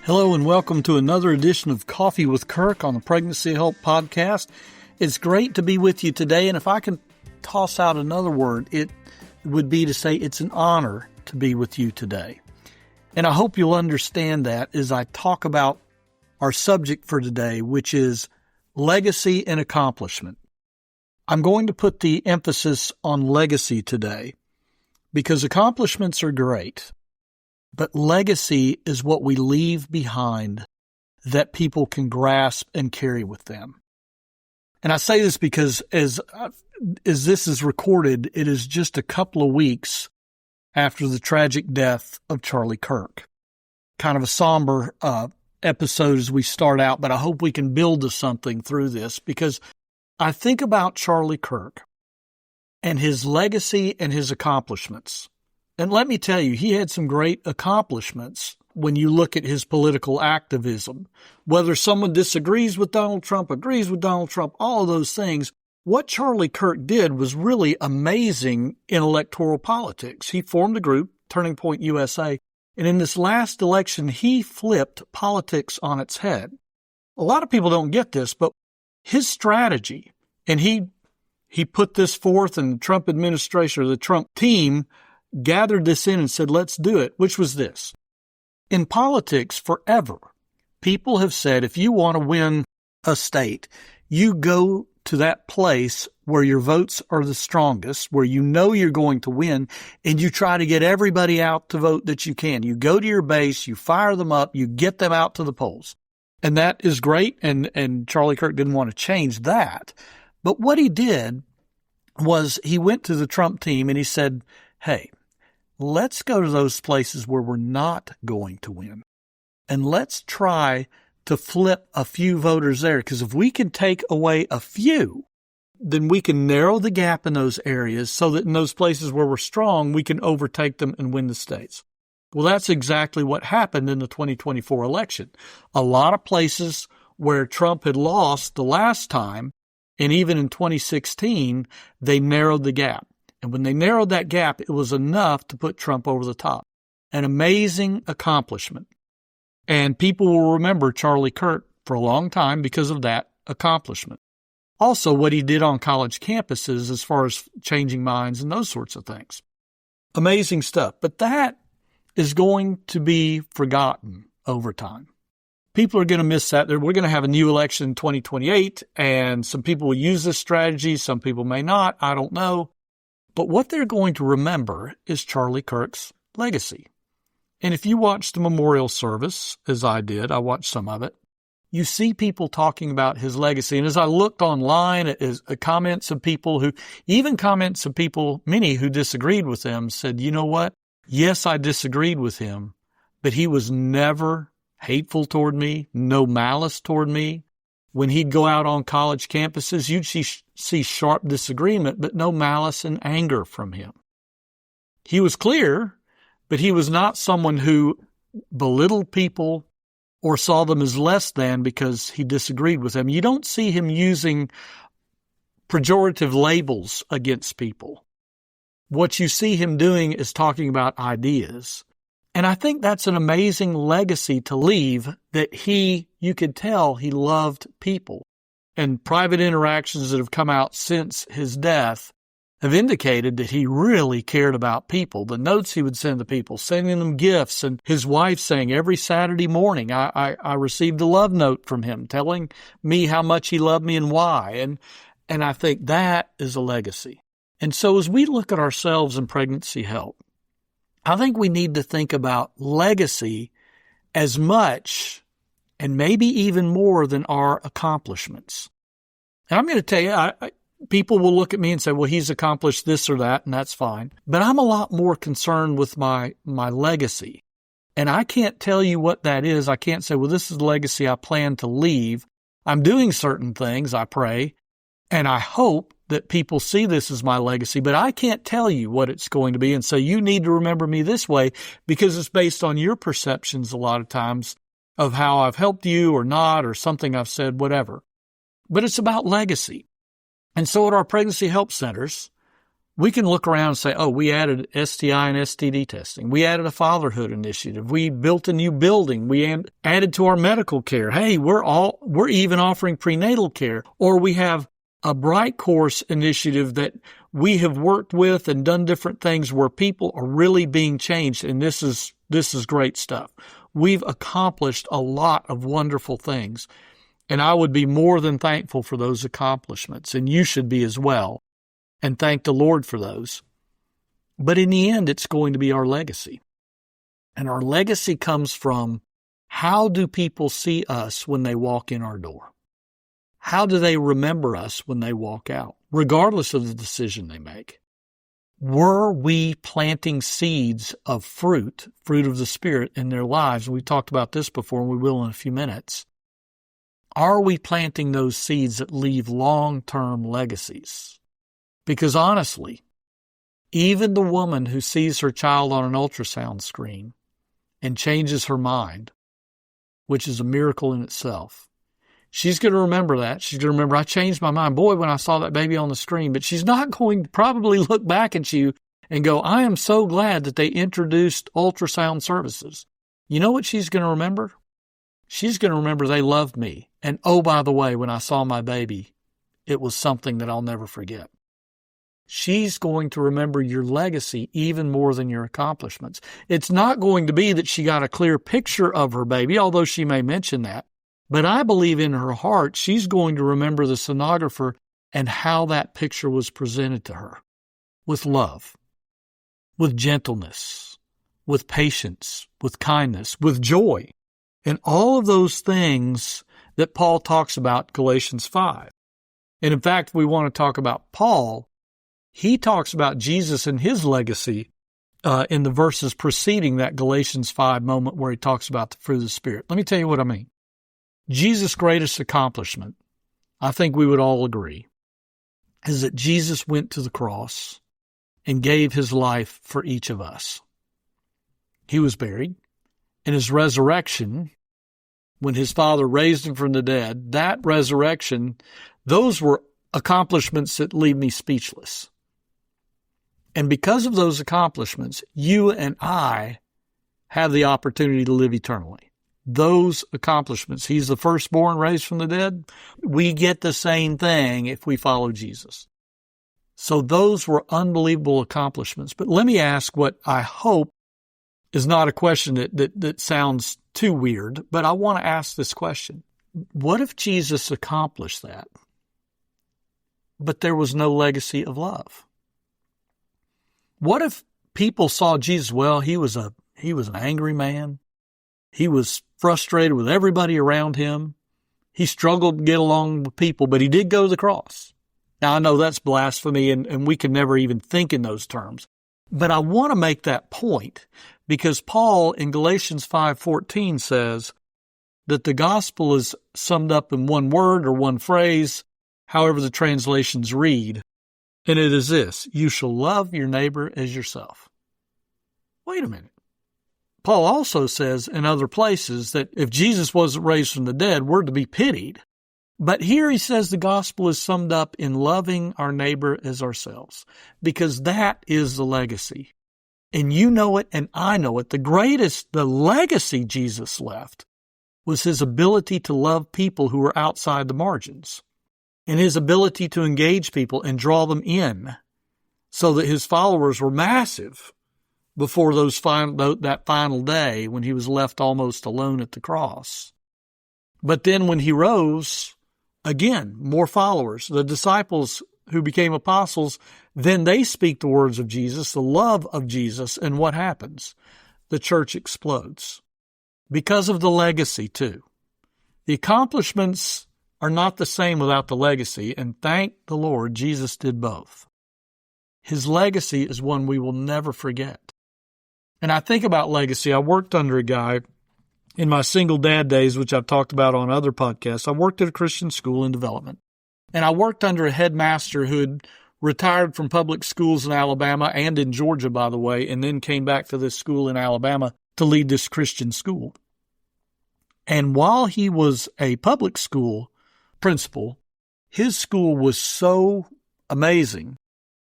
Hello and welcome to another edition of Coffee with Kirk on the Pregnancy Help Podcast. It's great to be with you today, and if I can toss out another word, it would be to say it's an honor to be with you today. And I hope you'll understand that as I talk about our subject for today, which is legacy and accomplishment. I'm going to put the emphasis on legacy today because accomplishments are great. But legacy is what we leave behind that people can grasp and carry with them. And I say this because as this is recorded, it is just a couple of weeks after the tragic death of Charlie Kirk. Kind of a somber episode as we start out, but I hope we can build to something through this because I think about Charlie Kirk and his legacy and his accomplishments. And let me tell you, he had some great accomplishments when you look at his political activism. Whether someone disagrees with Donald Trump, agrees with Donald Trump, all of those things, what Charlie Kirk did was really amazing in electoral politics. He formed a group, Turning Point USA, and in this last election, he flipped politics on its head. A lot of people don't get this, but his strategy, and he put this forth, and the Trump administration or the Trump team gathered this in and said, let's do it, which was this. In politics, forever, people have said, if you want to win a state, you go to that place where your votes are the strongest, where you know you're going to win, and you try to get everybody out to vote that you can. You go to your base, you fire them up, you get them out to the polls. And that is great, and Charlie Kirk didn't want to change that. But what he did was he went to the Trump team and he said, hey, let's go to those places where we're not going to win. And let's try to flip a few voters there. Because if we can take away a few, then we can narrow the gap in those areas so that in those places where we're strong, we can overtake them and win the states. Well, that's exactly what happened in the 2024 election. A lot of places where Trump had lost the last time, and even in 2016, they narrowed the gap. And when they narrowed that gap, it was enough to put Trump over the top. An amazing accomplishment. And people will remember Charlie Kirk for a long time because of that accomplishment. Also, what he did on college campuses as far as changing minds and those sorts of things. Amazing stuff. But that is going to be forgotten over time. People are going to miss that. We're going to have a new election in 2028, and some people will use this strategy. Some people may not. I don't know. But what they're going to remember is Charlie Kirk's legacy. And if you watch the memorial service, as I did, I watched some of it, you see people talking about his legacy. And as I looked online at comments of people many who disagreed with him, said, you know what? Yes, I disagreed with him, but he was never hateful toward me, no malice toward me. When he'd go out on college campuses, you'd see sharp disagreement, but no malice and anger from him. He was clear, but he was not someone who belittled people or saw them as less than because he disagreed with them. You don't see him using pejorative labels against people. What you see him doing is talking about ideas. And I think that's an amazing legacy to leave, that you could tell he loved people. And private interactions that have come out since his death have indicated that he really cared about people. The notes he would send to people, sending them gifts, and his wife saying every Saturday morning, I received a love note from him telling me how much he loved me and why. And I think that is a legacy. And so as we look at ourselves in pregnancy help, I think we need to think about legacy as much and maybe even more than our accomplishments. And I'm going to tell you, people will look at me and say, well, he's accomplished this or that, and that's fine. But I'm a lot more concerned with my legacy. And I can't tell you what that is. I can't say, well, this is the legacy I plan to leave. I'm doing certain things, I pray, and I hope that people see this as my legacy, but I can't tell you what it's going to be. And so you need to remember me this way because it's based on your perceptions a lot of times of how I've helped you or not, or something I've said, whatever. But it's about legacy. And so at our pregnancy help centers, We can look around and say, oh, we added STI and STD testing. We added a fatherhood initiative. We built a new building. We added to our medical care. Hey, we're even offering prenatal care. Or we have a Bright Course initiative that we have worked with and done different things where people are really being changed. And this is great stuff. We've accomplished a lot of wonderful things. And I would be more than thankful for those accomplishments. And you should be as well. And thank the Lord for those. But in the end, it's going to be our legacy. And our legacy comes from, how do people see us when they walk in our door? How do they remember us when they walk out, regardless of the decision they make? Were we planting seeds of fruit of the Spirit in their lives? And we talked about this before, and we will in a few minutes. Are we planting those seeds that leave long-term legacies? Because honestly, even the woman who sees her child on an ultrasound screen and changes her mind, which is a miracle in itself, she's going to remember that. She's going to remember, I changed my mind, boy, when I saw that baby on the screen. But she's not going to probably look back at you and go, I am so glad that they introduced ultrasound services. You know what she's going to remember? She's going to remember they loved me. And oh, by the way, when I saw my baby, it was something that I'll never forget. She's going to remember your legacy even more than your accomplishments. It's not going to be that she got a clear picture of her baby, although she may mention that. But I believe in her heart, she's going to remember the sonographer and how that picture was presented to her. With love, with gentleness, with patience, with kindness, with joy, and all of those things that Paul talks about in Galatians 5. And in fact, we want to talk about Paul. He talks about Jesus and his legacy in the verses preceding that Galatians 5 moment where he talks about the fruit of the Spirit. Let me tell you what I mean. Jesus' greatest accomplishment, I think we would all agree, is that Jesus went to the cross and gave his life for each of us. He was buried, and his resurrection, when his Father raised him from the dead, that resurrection, those were accomplishments that leave me speechless. And because of those accomplishments, you and I have the opportunity to live eternally. Those accomplishments, he's the firstborn raised from the dead, we get the same thing if we follow Jesus. So those were unbelievable accomplishments. But let me ask what I hope is not a question that sounds too weird, but I want to ask this question. What if Jesus accomplished that, but there was no legacy of love? What if people saw Jesus, well, he was an angry man. He was frustrated with everybody around him. He struggled to get along with people, but he did go to the cross. Now, I know that's blasphemy, and we can never even think in those terms. But I want to make that point because Paul in Galatians 5:14 says that the gospel is summed up in one word or one phrase, however the translations read. And it is this: you shall love your neighbor as yourself. Wait a minute. Paul also says in other places that if Jesus wasn't raised from the dead, we're to be pitied. But here he says the gospel is summed up in loving our neighbor as ourselves, because that is the legacy. And you know it and I know it. The legacy Jesus left was his ability to love people who were outside the margins, and his ability to engage people and draw them in so that his followers were massive before that final day when he was left almost alone at the cross. But then when he rose, again, more followers, the disciples who became apostles, then they speak the words of Jesus, the love of Jesus, and what happens? The church explodes because of the legacy too. The accomplishments are not the same without the legacy, and thank the Lord Jesus did both. His legacy is one we will never forget. And I think about legacy. I worked under a guy in my single dad days, which I've talked about on other podcasts. I worked at a Christian school in development. And I worked under a headmaster who had retired from public schools in Alabama and in Georgia, by the way, and then came back to this school in Alabama to lead this Christian school. And while he was a public school principal, his school was so amazing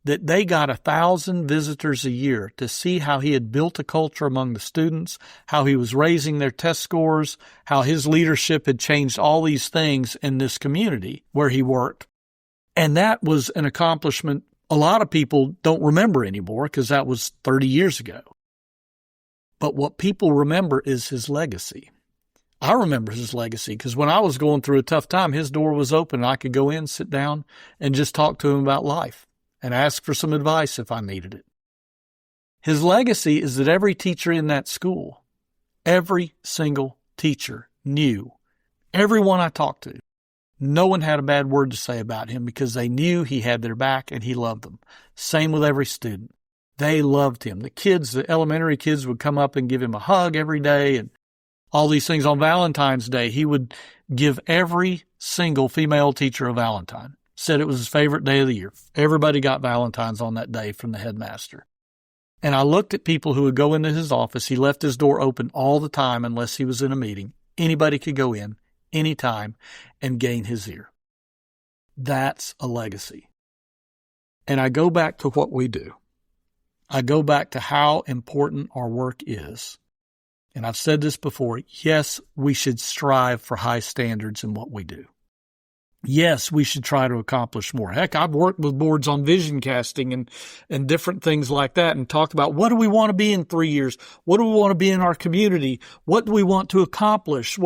that they got 1,000 visitors a year to see how he had built a culture among the students, how he was raising their test scores, how his leadership had changed all these things in this community where he worked. And that was an accomplishment a lot of people don't remember anymore because that was 30 years ago. But what people remember is his legacy. I remember his legacy because when I was going through a tough time, his door was open and I could go in, sit down, and just talk to him about life and ask for some advice if I needed it. His legacy is that every teacher in that school, every single teacher knew, everyone I talked to, no one had a bad word to say about him because they knew he had their back and he loved them. Same with every student. They loved him. The kids, the elementary kids would come up and give him a hug every day and all these things. On Valentine's Day, he would give every single female teacher a Valentine. Said it was his favorite day of the year. Everybody got Valentines on that day from the headmaster. And I looked at people who would go into his office. He left his door open all the time unless he was in a meeting. Anybody could go in anytime and gain his ear. That's a legacy. And I go back to what we do. I go back to how important our work is. And I've said this before. Yes, we should strive for high standards in what we do. Yes, we should try to accomplish more. Heck, I've worked with boards on vision casting and different things like that and talked about what do we want to be in 3 years? What do we want to be in our community? What do we want to accomplish?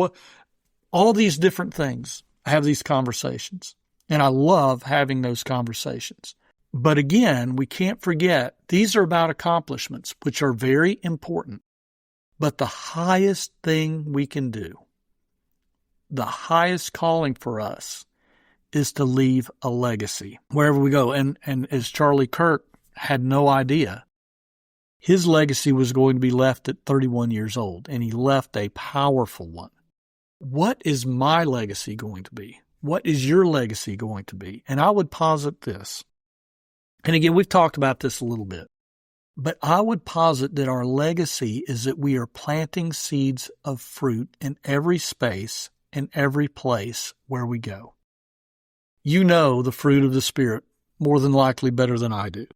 All these different things. I have these conversations, and I love having those conversations. But again, we can't forget these are about accomplishments, which are very important. But the highest thing we can do, the highest calling for us, is to leave a legacy wherever we go. And as Charlie Kirk had no idea, his legacy was going to be left at 31 years old, and he left a powerful one. What is my legacy going to be? What is your legacy going to be? And I would posit this. And again, we've talked about this a little bit, but I would posit that our legacy is that we are planting seeds of fruit in every space, in every place where we go. You know the fruit of the Spirit more than likely better than I do.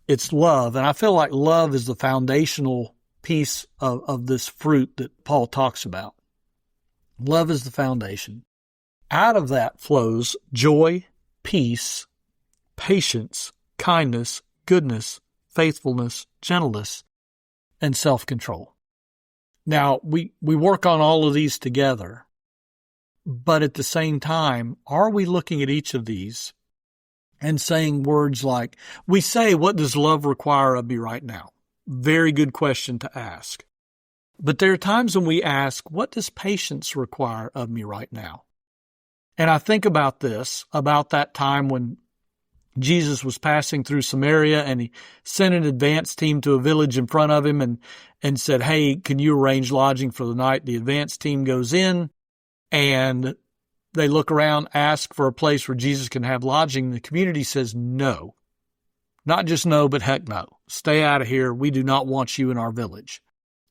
It's love, and I feel like love is the foundational piece of this fruit that Paul talks about. Love is the foundation. Out of that flows joy, peace, patience, kindness, goodness, faithfulness, gentleness, and self-control. Now, we work on all of these together, but at the same time, are we looking at each of these and saying words like, we say, what does love require of me right now? Very good question to ask. But there are times when we ask, what does patience require of me right now? And I think about this, about that time when Jesus was passing through Samaria and he sent an advance team to a village in front of him and said, hey, can you arrange lodging for the night? The advance team goes in and they look around, ask for a place where Jesus can have lodging. The community says no. Not just no, but heck no. Stay out of here. We do not want you in our village.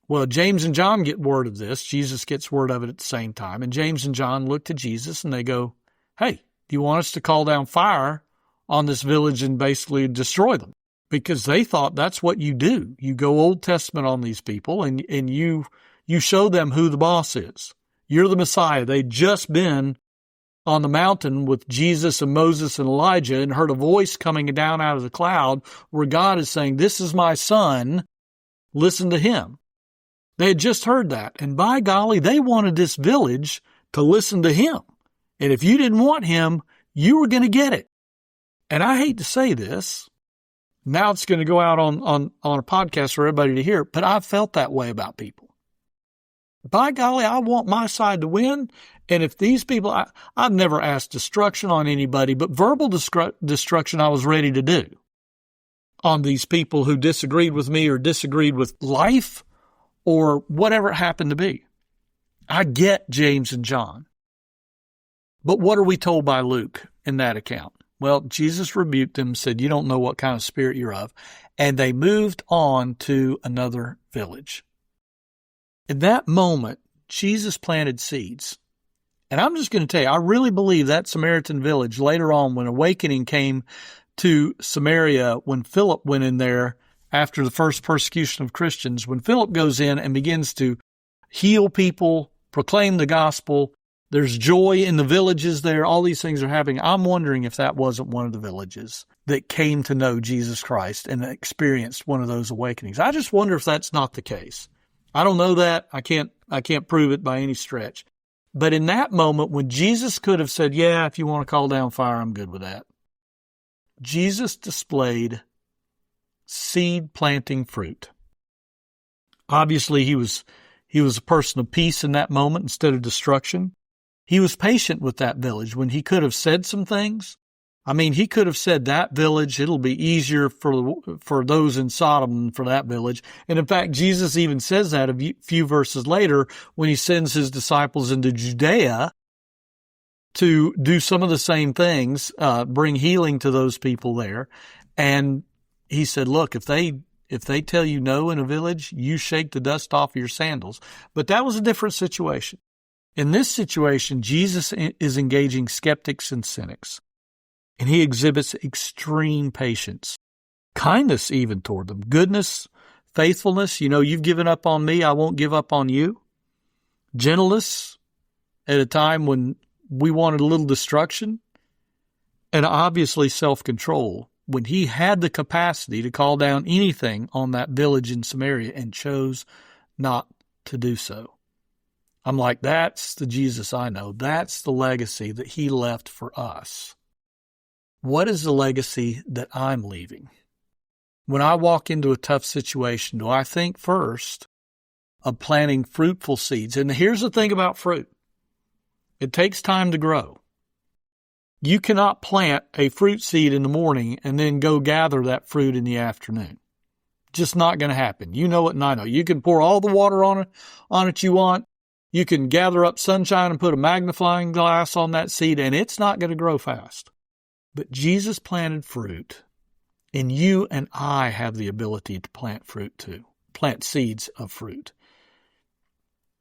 Well, James and John get word of this. Jesus gets word of it at the same time. And James and John look to Jesus and they go, hey, do you want us to call down fire on this village and basically destroy them? Because they thought that's what you do. You go Old Testament on these people and you show them who the boss is. You're the Messiah. They'd just been on the mountain with Jesus and Moses and Elijah and heard a voice coming down out of the cloud where God is saying, this is my son, listen to him. They had just heard that. And by golly, they wanted this village to listen to him. And if you didn't want him, you were going to get it. And I hate to say this. Now it's going to go out on a podcast for everybody to hear, but I've felt that way about people. By golly, I want my side to win. And if these people, I've never asked destruction on anybody, but verbal destruction I was ready to do on these people who disagreed with me or disagreed with life or whatever it happened to be. I get James and John. But what are we told by Luke in that account? Well, Jesus rebuked them, said, you don't know what kind of spirit you're of. And they moved on to another village. In that moment, Jesus planted seeds. And I'm just going to tell you, I really believe that Samaritan village later on, when awakening came to Samaria when Philip went in there after the first persecution of Christians. When Philip goes in and begins to heal people, proclaim the gospel, there's joy in the villages there. All these things are happening. I'm wondering if that wasn't one of the villages that came to know Jesus Christ and experienced one of those awakenings. I just wonder if that's not the case. I don't know that. I can't prove it by any stretch. But in that moment when Jesus could have said, yeah, if you want to call down fire, I'm good with that, Jesus displayed seed planting fruit. Obviously, he was a person of peace in that moment instead of destruction. He was patient with that village when he could have said some things. I mean, he could have said that village, it'll be easier for those in Sodom than for that village. And in fact, Jesus even says that a few verses later when he sends his disciples into Judea to do some of the same things, bring healing to those people there. And he said, look, if they tell you no in a village, you shake the dust off your sandals. But that was a different situation. In this situation, Jesus is engaging skeptics and cynics, and he exhibits extreme patience, kindness even toward them, goodness, faithfulness. You've given up on me, I won't give up on you. Gentleness at a time when we wanted a little destruction, and obviously self-control when he had the capacity to call down anything on that village in Samaria and chose not to do so. I'm like, that's the Jesus I know. That's the legacy that he left for us. What is the legacy that I'm leaving? When I walk into a tough situation, do I think first of planting fruitful seeds? And here's the thing about fruit. It takes time to grow. You cannot plant a fruit seed in the morning and then go gather that fruit in the afternoon. Just not going to happen. You know it and I know. You can pour all the water on it you want. You can gather up sunshine and put a magnifying glass on that seed, and it's not going to grow fast. But Jesus planted fruit, and you and I have the ability to plant fruit too, plant seeds of fruit.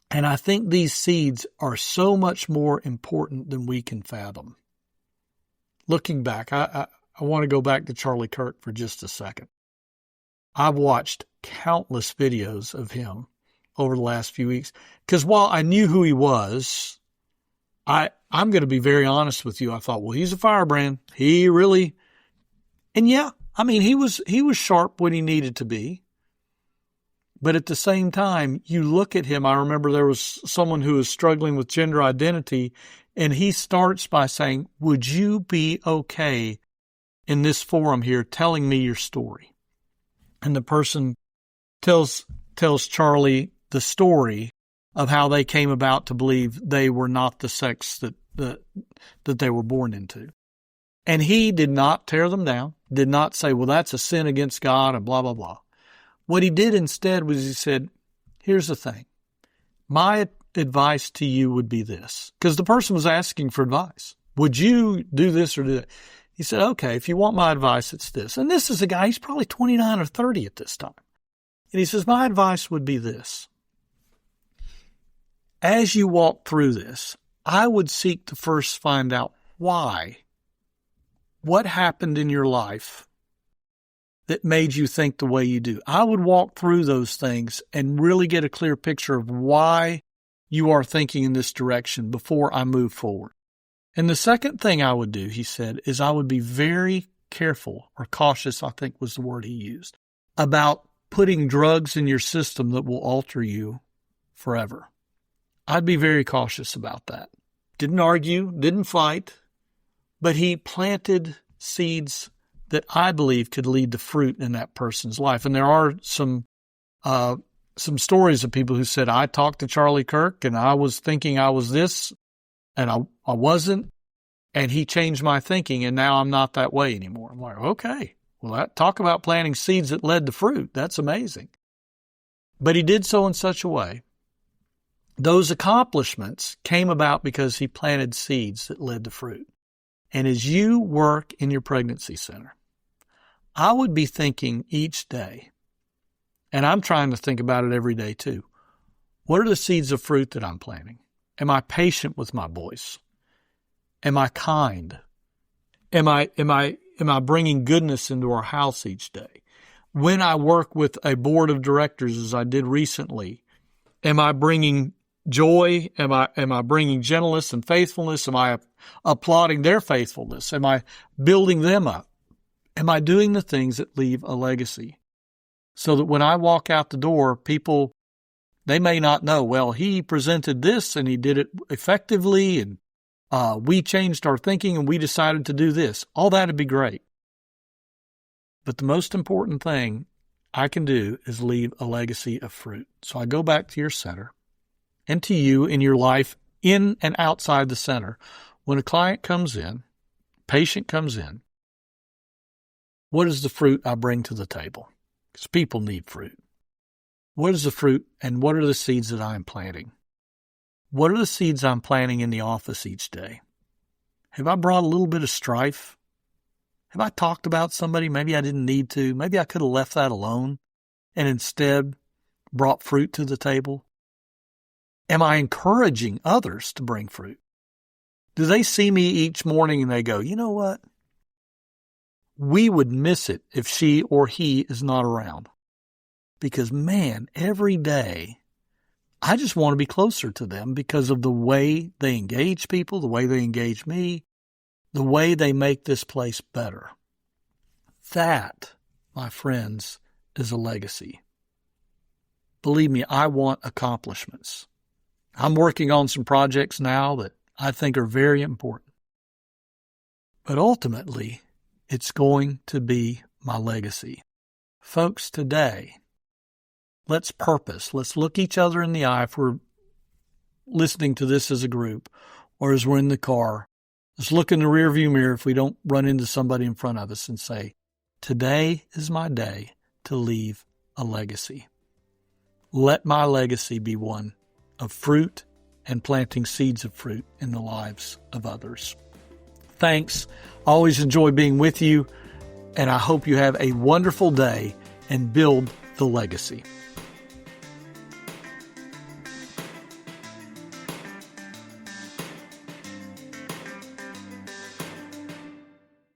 And I think these seeds are so much more important than we can fathom. Looking back, I want to go back to Charlie Kirk for just a second. I've watched countless videos of him over the last few weeks, because while I knew who he was, I'm going to be very honest with you. I thought, well, he's a firebrand. He really, and yeah, I mean, he was sharp when he needed to be. But at the same time, you look at him. I remember there was someone who was struggling with gender identity, and he starts by saying, would you be okay in this forum here telling me your story? And the person tells Charlie the story of how they came about to believe they were not the sex that they were born into. And he did not tear them down, did not say, well, that's a sin against God and blah, blah, blah. What he did instead was he said, here's the thing. My advice to you would be this. Because the person was asking for advice. Would you do this or do that? He said, okay, if you want my advice, it's this. And this is a guy, he's probably 29 or 30 at this time. And he says, my advice would be this. As you walk through this, I would seek to first find out why. What happened in your life that made you think the way you do? I would walk through those things and really get a clear picture of why you are thinking in this direction before I move forward. And the second thing I would do, he said, is I would be very careful, or cautious, I think was the word he used, about putting drugs in your system that will alter you forever. I'd be very cautious about that. Didn't argue, didn't fight, but he planted seeds that I believe could lead to fruit in that person's life. And there are some stories of people who said, I talked to Charlie Kirk and I was thinking I was this and I wasn't, and he changed my thinking and now I'm not that way anymore. I'm like, okay, well, talk about planting seeds that led to fruit. That's amazing. But he did so in such a way. Those accomplishments came about because he planted seeds that led to fruit. And as you work in your pregnancy center, I would be thinking each day, and I'm trying to think about it every day too, what are the seeds of fruit that I'm planting? Am I patient with my boys? Am I kind? Am I Am I bringing goodness into our house each day? When I work with a board of directors, as I did recently, am I bringing joy? Am I bringing gentleness and faithfulness? Am I applauding their faithfulness? Am I building them up? Am I doing the things that leave a legacy? So that when I walk out the door, people, they may not know, well, he presented this and he did it effectively, and we changed our thinking and we decided to do this. All that would be great. But the most important thing I can do is leave a legacy of fruit. So I go back to your center and to you in your life, in and outside the center. When a client comes in, patient comes in, what is the fruit I bring to the table? Because people need fruit. What is the fruit and what are the seeds that I am planting? What are the seeds I'm planting in the office each day? Have I brought a little bit of strife? Have I talked about somebody maybe I didn't need to? Maybe I could have left that alone and instead brought fruit to the table? Am I encouraging others to bring fruit? Do they see me each morning and they go, you know what? We would miss it if she or he is not around. Because, man, every day, I just want to be closer to them because of the way they engage people, the way they engage me, the way they make this place better. That, my friends, is a legacy. Believe me, I want accomplishments. I'm working on some projects now that I think are very important. But ultimately, it's going to be my legacy. Folks, today, let's purpose. Let's look each other in the eye if we're listening to this as a group or as we're in the car. Let's look in the rearview mirror if we don't run into somebody in front of us and say, today is my day to leave a legacy. Let my legacy be one of fruit and planting seeds of fruit in the lives of others. Thanks. I always enjoy being with you, and I hope you have a wonderful day and build the legacy.